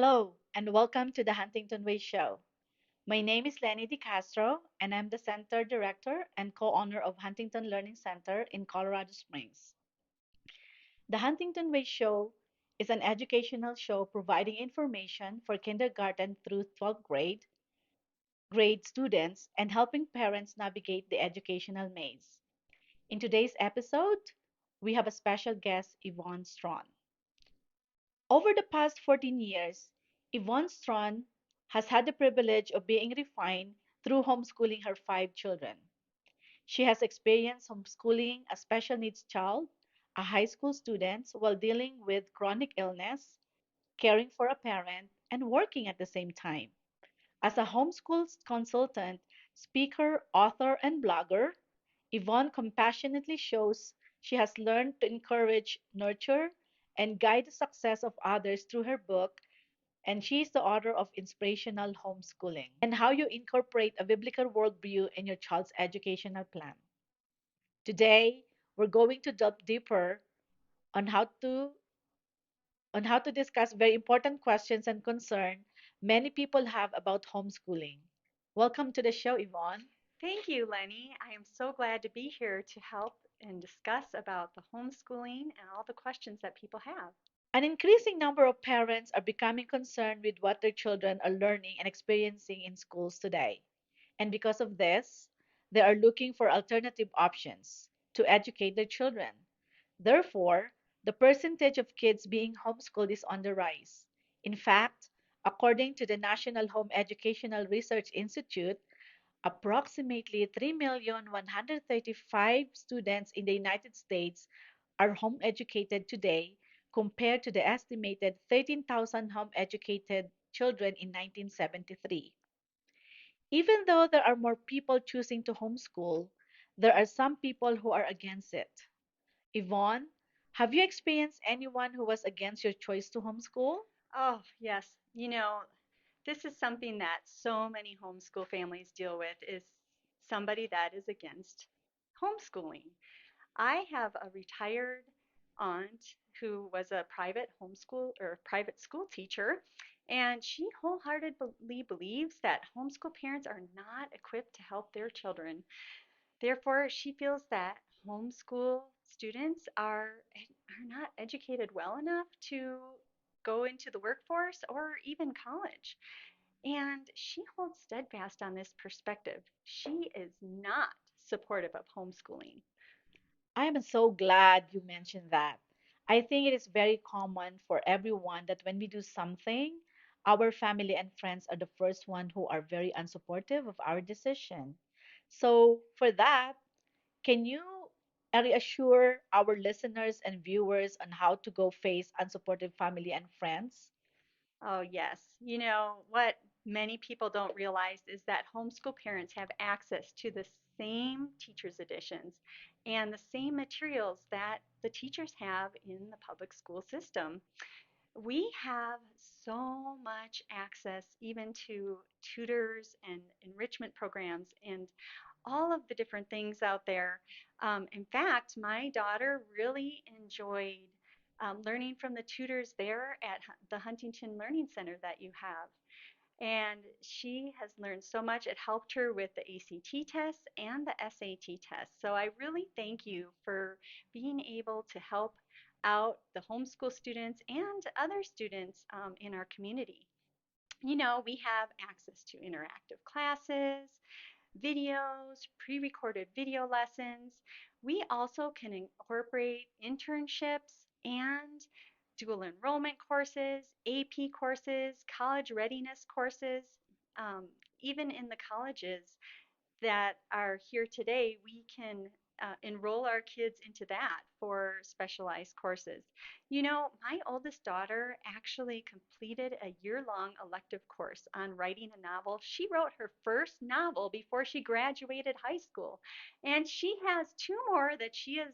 Hello, and welcome to the Huntington Way Show. My name is Lenny Di Castro, and I'm the Center Director and co owner of Huntington Learning Center in Colorado Springs. The Huntington Way Show is an educational show providing information for kindergarten through 12th grade students and helping parents navigate the educational maze. In today's episode, we have a special guest, Yvonne Strachan. Over the past 14 years, Yvonne Strawn has had the privilege of being refined through homeschooling her five children. She has experienced homeschooling a special needs child, a high school student, while dealing with chronic illness, caring for a parent, and working at the same time. As a homeschool consultant, speaker, author, and blogger, Yvonne compassionately shows she has learned to encourage, nurture, and guide the success of others through her book, and she is the author of Inspirational Homeschooling and how you incorporate a biblical worldview in your child's educational plan. Today, we're going to delve deeper on how to discuss very important questions and concern many people have about homeschooling. Welcome to the show, Yvonne. Thank you, Lenny. I am so glad to be here to help and discuss about the homeschooling and all the questions that people have. An increasing number of parents are becoming concerned with what their children are learning and experiencing in schools today. And because of this, they are looking for alternative options to educate their children. Therefore, the percentage of kids being homeschooled is on the rise. In fact, according to the National Home Educational Research Institute, approximately 3,135,000 students in the United States are home educated today compared to the estimated 13,000 home educated children in 1973. Even though there are more people choosing to homeschool, there are some people who are against it. Yvonne, have you experienced anyone who was against your choice to homeschool? Oh, yes. This is something that so many homeschool families deal with is somebody that is against homeschooling. I have a retired aunt who was a private homeschool or private school teacher, and she wholeheartedly believes that homeschool parents are not equipped to help their children. Therefore, she feels that homeschool students are not educated well enough to go into the workforce or even college. And she holds steadfast on this perspective. She is not supportive of homeschooling. I am so glad you mentioned that. I think it is very common for everyone that when we do something, our family and friends are the first one who are very unsupportive of our decision. So, for that, can you reassure our listeners and viewers on how to go face unsupportive family and friends? Oh, yes. What many people don't realize is that homeschool parents have access to the same teacher's editions and the same materials that the teachers have in the public school system. We have so much access even to tutors and enrichment programs and all of the different things out there. In fact, my daughter really enjoyed learning from the tutors there at the Huntington Learning Center that you have. And she has learned so much. It helped her with the ACT tests and the SAT tests. So I really thank you for being able to help out the homeschool students and other students in our community. We have access to interactive classes, videos, pre recorded video lessons. We also can incorporate internships and dual enrollment courses, AP courses, college readiness courses. Um, Even in the colleges that are here today, we can enroll our kids into that for specialized courses. My oldest daughter actually completed a year-long elective course on writing a novel. She wrote her first novel before she graduated high school, and she has two more that she has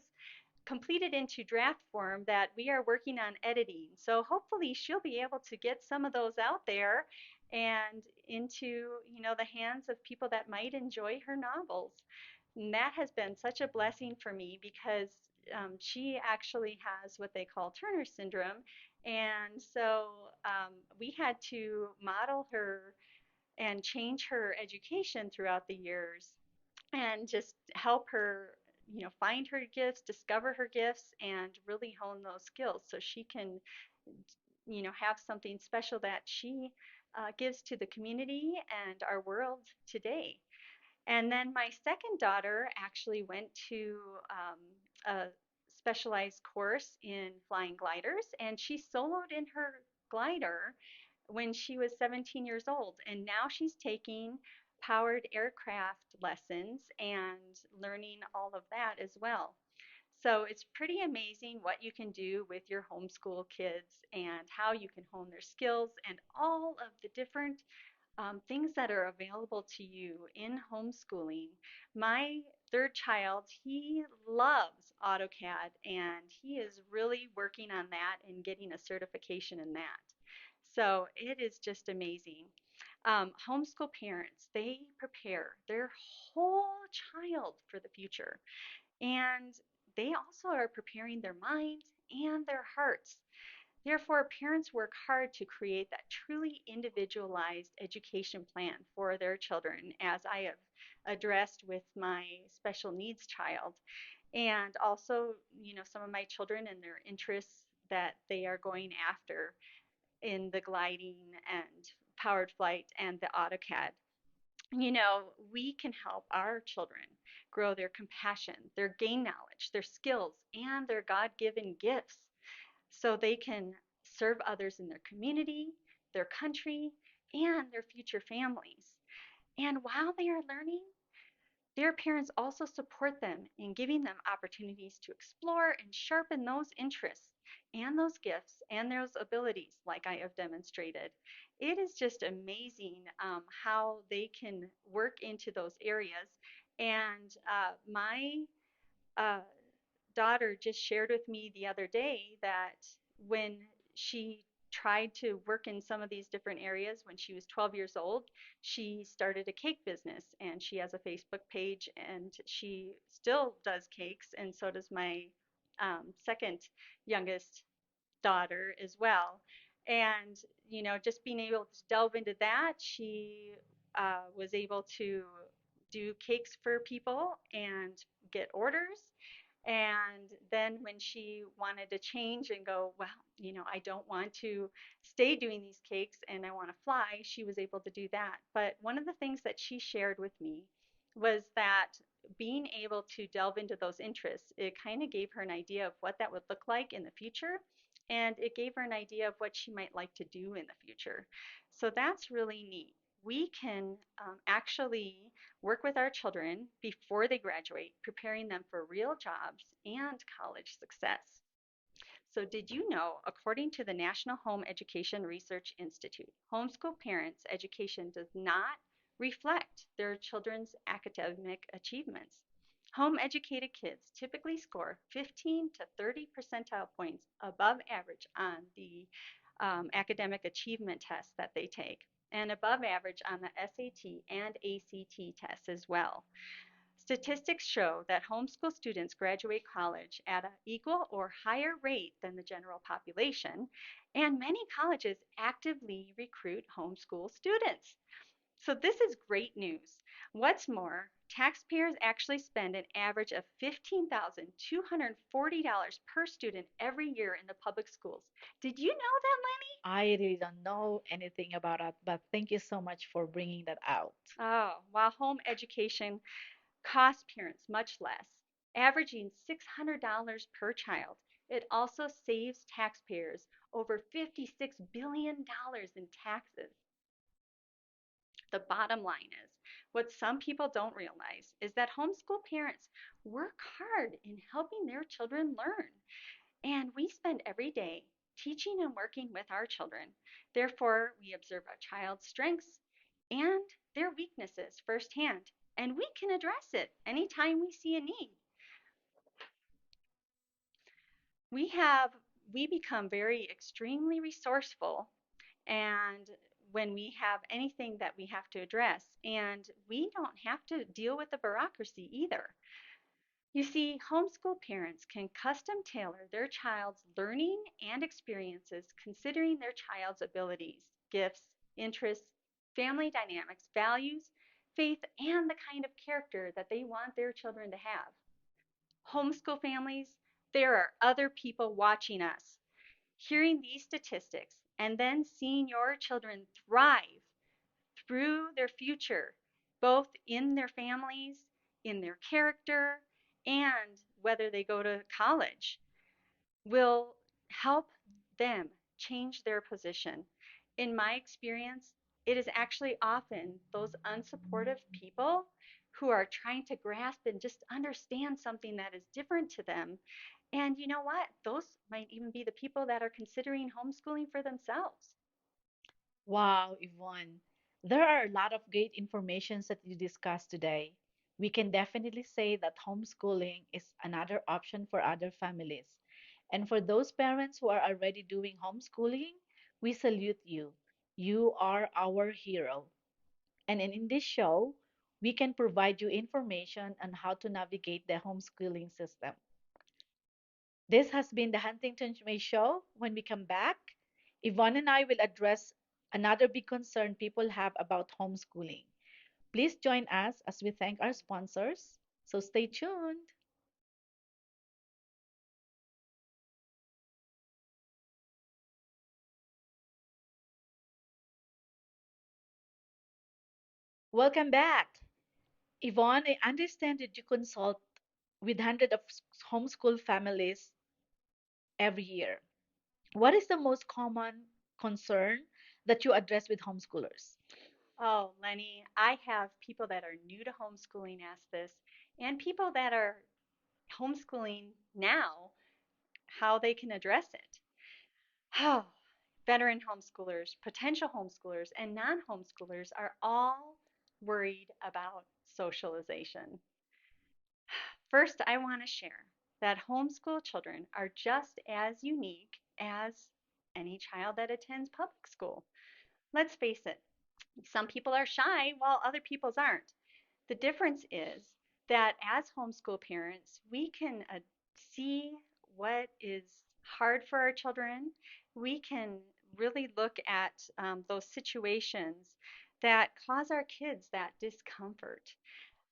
completed into draft form that we are working on editing. So hopefully she'll be able to get some of those out there and into, the hands of people that might enjoy her novels. And that has been such a blessing for me because she actually has what they call Turner syndrome, And so we had to model her and change her education throughout the years and just help her, find her gifts, discover her gifts, and really hone those skills so she can, have something special that she gives to the community and our world today. And then my second daughter actually went to a specialized course in flying gliders, and she soloed in her glider when she was 17 years old. And now she's taking powered aircraft lessons and learning all of that as well. So it's pretty amazing what you can do with your homeschool kids and how you can hone their skills and all of the different things that are available to you in homeschooling. My third child, he loves AutoCAD and he is really working on that and getting a certification in that. So it is just amazing. Homeschool parents, they prepare their whole child for the future. And they also are preparing their minds and their hearts. Therefore, parents work hard to create that truly individualized education plan for their children, as I have addressed with my special needs child. And also, some of my children and their interests that they are going after in the gliding and powered flight and the AutoCAD. We can help our children grow their compassion, their gain knowledge, their skills, and their God given gifts so they can serve others in their community, their country, and their future families. And while they are learning, their parents also support them in giving them opportunities to explore and sharpen those interests and those gifts and those abilities, like I have demonstrated. It is just amazing how they can work into those areas. And my uh, daughter just shared with me the other day that when she tried to work in some of these different areas when she was 12 years old, she started a cake business and she has a Facebook page and she still does cakes, and so does my second youngest daughter as well. And, just being able to delve into that, she was able to do cakes for people and get orders. And then when she wanted to change and go, well, I don't want to stay doing these cakes and I want to fly, she was able to do that. But one of the things that she shared with me was that being able to delve into those interests, it kind of gave her an idea of what that would look like in the future. And it gave her an idea of what she might like to do in the future. So that's really neat. We can actually work with our children before they graduate, preparing them for real jobs and college success. So, did you know, according to the National Home Education Research Institute, homeschool parents' education does not reflect their children's academic achievements? Home educated kids typically score 15 to 30 percentile points above average on the academic achievement tests that they take, and above average on the SAT and ACT tests as well. Statistics show that homeschool students graduate college at an equal or higher rate than the general population, and many colleges actively recruit homeschool students. So, this is great news. What's more, taxpayers actually spend an average of $15,240 per student every year in the public schools. Did you know that, Lenny? I really don't know anything about it, but thank you so much for bringing that out. Oh, while home education costs parents much less, averaging $600 per child. It also saves taxpayers over $56 billion in taxes. The bottom line is what some people don't realize is that homeschool parents work hard in helping their children learn. And we spend every day teaching and working with our children. Therefore, we observe our child's strengths and their weaknesses firsthand, and we can address it anytime we see a need. We have we become very extremely resourceful and when we have anything that we have to address, and we don't have to deal with the bureaucracy either. You see, homeschool parents can custom tailor their child's learning and experiences considering their child's abilities, gifts, interests, family dynamics, values, faith, and the kind of character that they want their children to have. Homeschool families, there are other people watching us. Hearing these statistics and then seeing your children thrive through their future, both in their families, in their character, and whether they go to college, will help them change their position. In my experience, it is actually often those unsupportive people who are trying to grasp and just understand something that is different to them. And you know what? Those might even be the people that are considering homeschooling for themselves. Wow, Yvonne. There are a lot of great informations that you discussed today. We can definitely say that homeschooling is another option for other families. And for those parents who are already doing homeschooling, we salute you. You are our hero. And in this show, we can provide you information on how to navigate the homeschooling system. This has been the Huntington Way Show. When we come back, Yvonne and I will address another big concern people have about homeschooling. Please join us as we thank our sponsors. So stay tuned. Welcome back. Yvonne, I understand that you consult with hundreds of homeschool families every year. What is the most common concern that you address with homeschoolers? Oh, Lenny, I have people that are new to homeschooling ask this, and people that are homeschooling now, how they can address it. Oh, veteran homeschoolers, potential homeschoolers, and non homeschoolers are all worried about socialization. First, I want to share that homeschool children are just as unique as any child that attends public school. Let's face it, some people are shy while other people's aren't. The difference is that as homeschool parents, we can see what is hard for our children. We can really look at those situations that cause our kids that discomfort.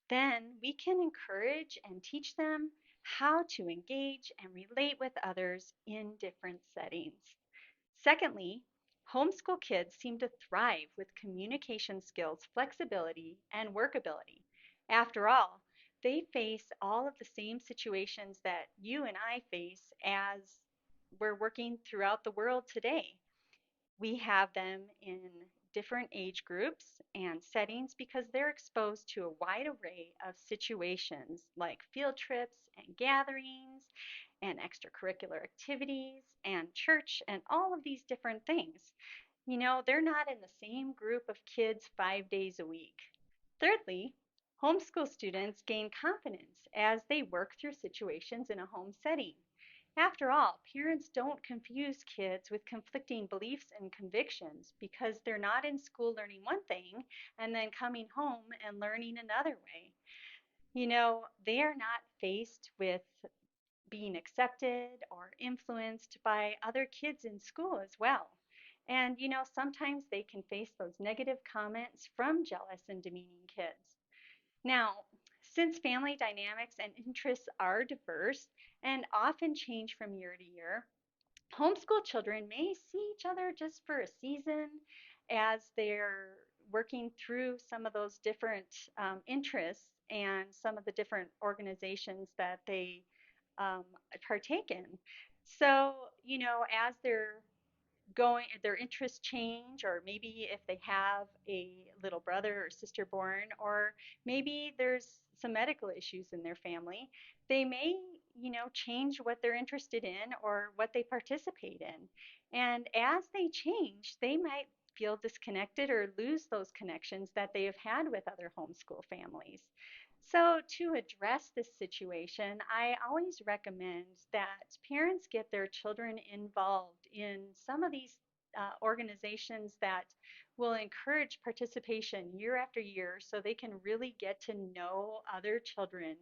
Then we can encourage and teach them how to engage and relate with others in different settings. Secondly, homeschool kids seem to thrive with communication skills, flexibility, and workability. After all, they face all of the same situations that you and I face as we're working throughout the world today. We have them in different age groups and settings because they're exposed to a wide array of situations like field trips and gatherings and extracurricular activities and church and all of these different things. You know, they're not in the same group of kids 5 days a week. Thirdly, homeschool students gain confidence as they work through situations in a home setting. After all, parents don't confuse kids with conflicting beliefs and convictions because they're not in school learning one thing and then coming home and learning another way. You know, they are not faced with being accepted or influenced by other kids in school as well. And, you know, sometimes they can face those negative comments from jealous and demeaning kids. Now, since family dynamics and interests are diverse and often change from year to year, homeschool children may see each other just for a season as they're working through some of those different interests and some of the different organizations that they um, partake in. So, you know, as they're going, their interests change, or maybe if they have a little brother or sister born, or maybe there's some medical issues in their family, they may, you know, change what they're interested in or what they participate in. And as they change, they might feel disconnected or lose those connections that they have had with other homeschool families. So, to address this situation, I always recommend that parents get their children involved in some of these organizations that will encourage participation year after year so they can really get to know other children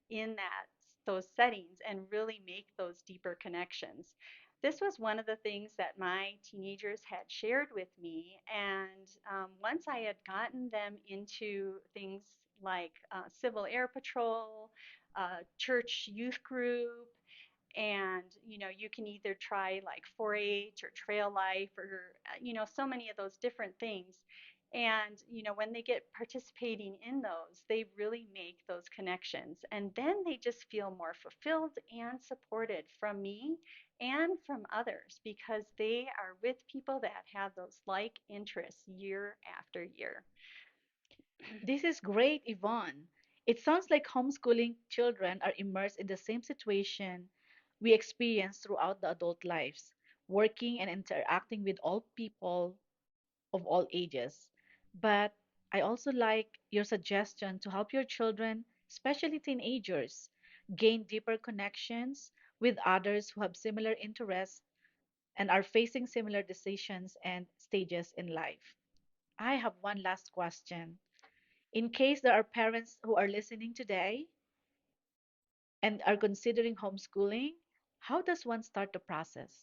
in that those settings and really make those deeper connections. This was one of the things that my teenagers had shared with me. And once I had gotten them into things like Civil Air Patrol, church youth group, and you can either try like 4-H or trail life or so many of those different things. And when they get participating in those, they really make those connections, and then they just feel more fulfilled and supported from me and from others because they are with people that have those like interests year after year. This is great, Yvonne. It sounds like homeschooling children are immersed in the same situation we experience throughout the adult lives, working and interacting with all people of all ages. But I also like your suggestion to help your children, especially teenagers, gain deeper connections with others who have similar interests and are facing similar decisions and stages in life. I have one last question. In case there are parents who are listening today and are considering homeschooling, how does one start the process?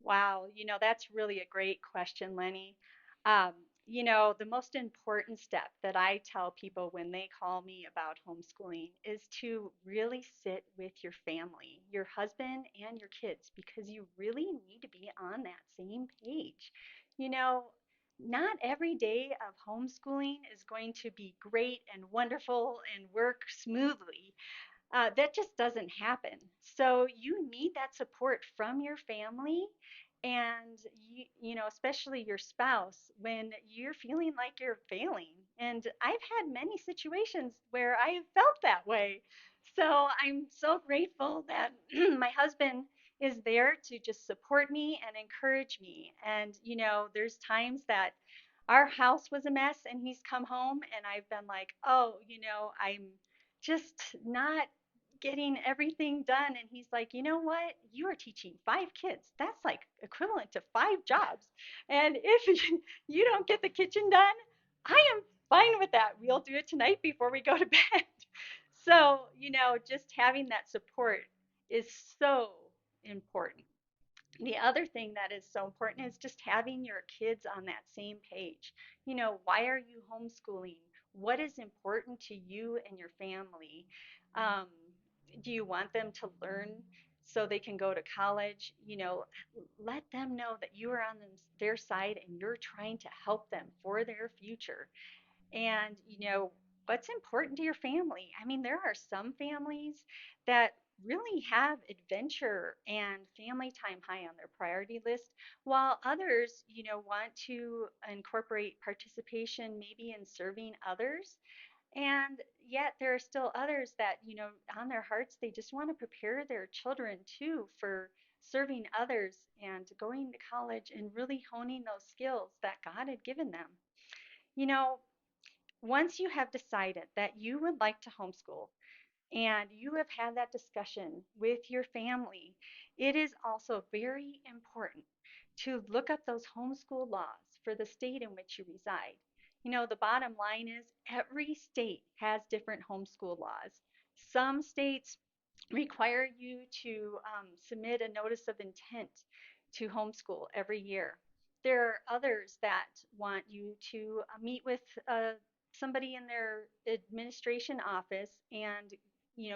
Wow, that's really a great question, Lenny. The most important step that I tell people when they call me about homeschooling is to really sit with your family, your husband and your kids, because you really need to be on that same page. You know, not every day of homeschooling is going to be great and wonderful and work smoothly. That just doesn't happen. So you need that support from your family and especially your spouse when you're feeling like you're failing. And I've had many situations where I have felt that way. So I'm so grateful that my husband is there to just support me and encourage me. And there's times that our house was a mess and he's come home and I've been like, "Oh, I'm just not getting everything done." And he's like, "You know what? You are teaching 5 kids. That's like equivalent to 5 jobs. And if you don't get the kitchen done, I am fine with that. We'll do it tonight before we go to bed." So, just having that support is so important. The other thing that is so important is just having your kids on that same page. Why are you homeschooling? What is important to you and your family? Um, do you want them to learn so they can go to college? Let them know that you are on their side and you're trying to help them for their future. And what's important to your family. I mean, there are some families that really have adventure and family time high on their priority list, while others want to incorporate participation maybe in serving others. And yet there are still others that on their hearts they just want to prepare their children too for serving others and going to college and really honing those skills that God had given them. you know Once you have decided that you would like to homeschool and you have had that discussion with your family, it is also very important to look up those homeschool laws for the state in which you reside. The bottom line is every state has different homeschool laws. Some states require you to submit a notice of intent to homeschool every year. There are others that want you to meet with somebody in their administration office and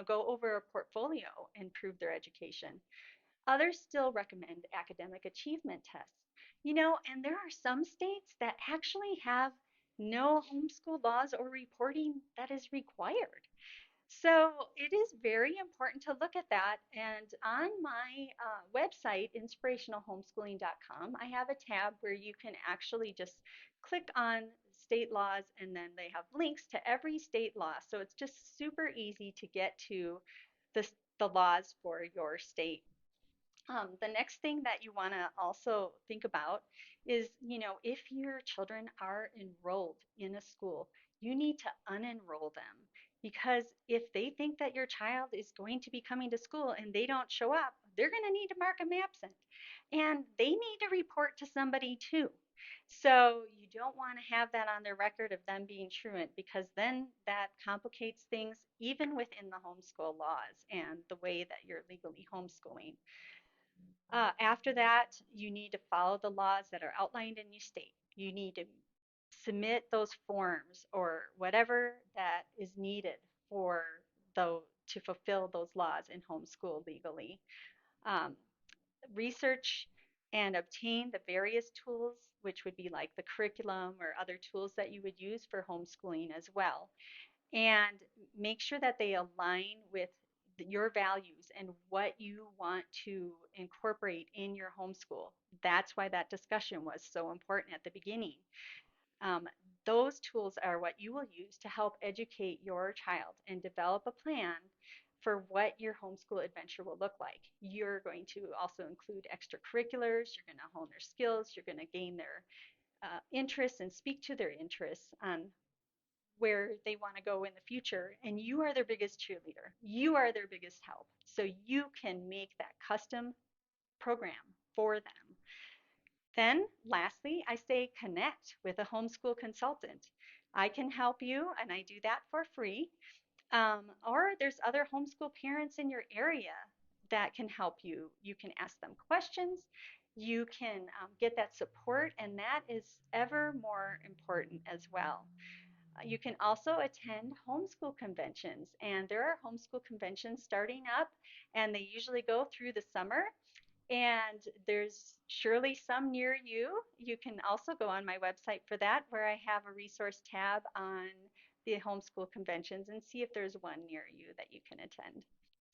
go over a portfolio and prove their education. Others still recommend academic achievement tests. And there are some states that actually have no homeschool laws or reporting that is required. So it is very important to look at that. And on my website, inspirationalhomeschooling.com, I have a tab where you can actually just click on state laws and then they have links to every state law. So it's just super easy to get to the, the laws for your state. The next thing that you want to also think about is, if your children are enrolled in a school, you need to unenroll them because if they think that your child is going to be coming to school and they don't show up, they're going to need to mark them absent. And they need to report to somebody too. So you don't want to have that on their record of them being truant because then that complicates things even within the homeschool laws and the way that you're legally homeschooling. After that, you need to follow the laws that are outlined in your state. You need to submit those forms or whatever that is needed for though to fulfill those laws in homeschool legally. Um, Research and obtain the various tools, which would be like the curriculum or other tools that you would use for homeschooling as well, and make sure that they align with your values and what you want to incorporate in your homeschool. That's why that discussion was so important at the beginning. Um, those tools are what you will use to help educate your child and develop a plan for what your homeschool adventure will look like. You're going to also include extracurriculars, you're going to hone their skills, you're going to gain their interests and speak to their interests on where they want to go in the future. And you are their biggest cheerleader, you are their biggest help. So you can make that custom program for them. Then, lastly, I say connect with a homeschool consultant. I can help you, and I do that for free. Or there's other homeschool parents in your area that can help you. You can ask them questions, you can get that support, and that is ever more important as well. You can also attend homeschool conventions, and there are homeschool conventions starting up, and they usually go through the summer. And there's surely some near you. You can also go on my website for that, where I have a resource tab on the homeschool conventions and see if there's one near you that you can attend.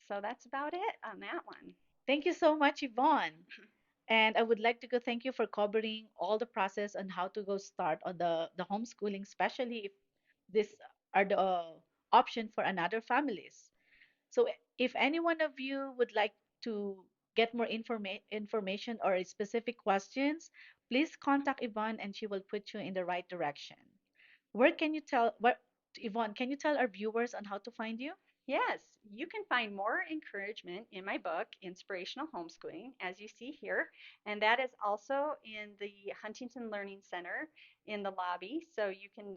So that's about it on that one. Thank you so much, Yvonne. And I would like to go thank you for covering all the process on how to go start on the homeschooling, especially if these are the option for another families. So if any one of you would like to get more information or specific questions, please contact Yvonne and she will put you in the right direction. Where can you tell where Yvonne, can you tell our viewers on how to find you? Yes, you can find more encouragement in my book, Inspirational Homeschooling, as you see here. And that is also in the Huntington Learning Center in the lobby. So you can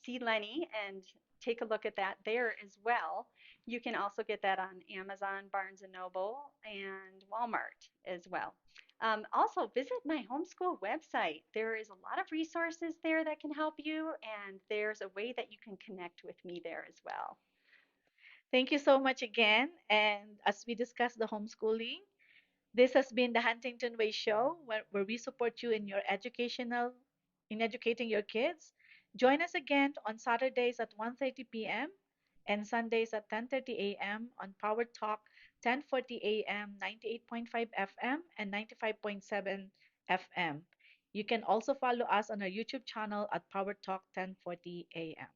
see Lenny and take a look at that there as well. You can also get that on Amazon, Barnes& and Noble, and Walmart as well. Also, visit my homeschool website. There is a lot of resources there that can help you, and there's a way that you can connect with me there as well. Thank you so much again. And as we discuss the homeschooling, this has been the Huntington Way Show, where we support you in your in educating your kids. Join us again on Saturdays at 1:30 p.m. and Sundays at 10:30 a.m. on Power Talk 10:40 a.m., 98.5 FM and 95.7 FM. You can also follow us on our YouTube channel at Power Talk 10:40 a.m.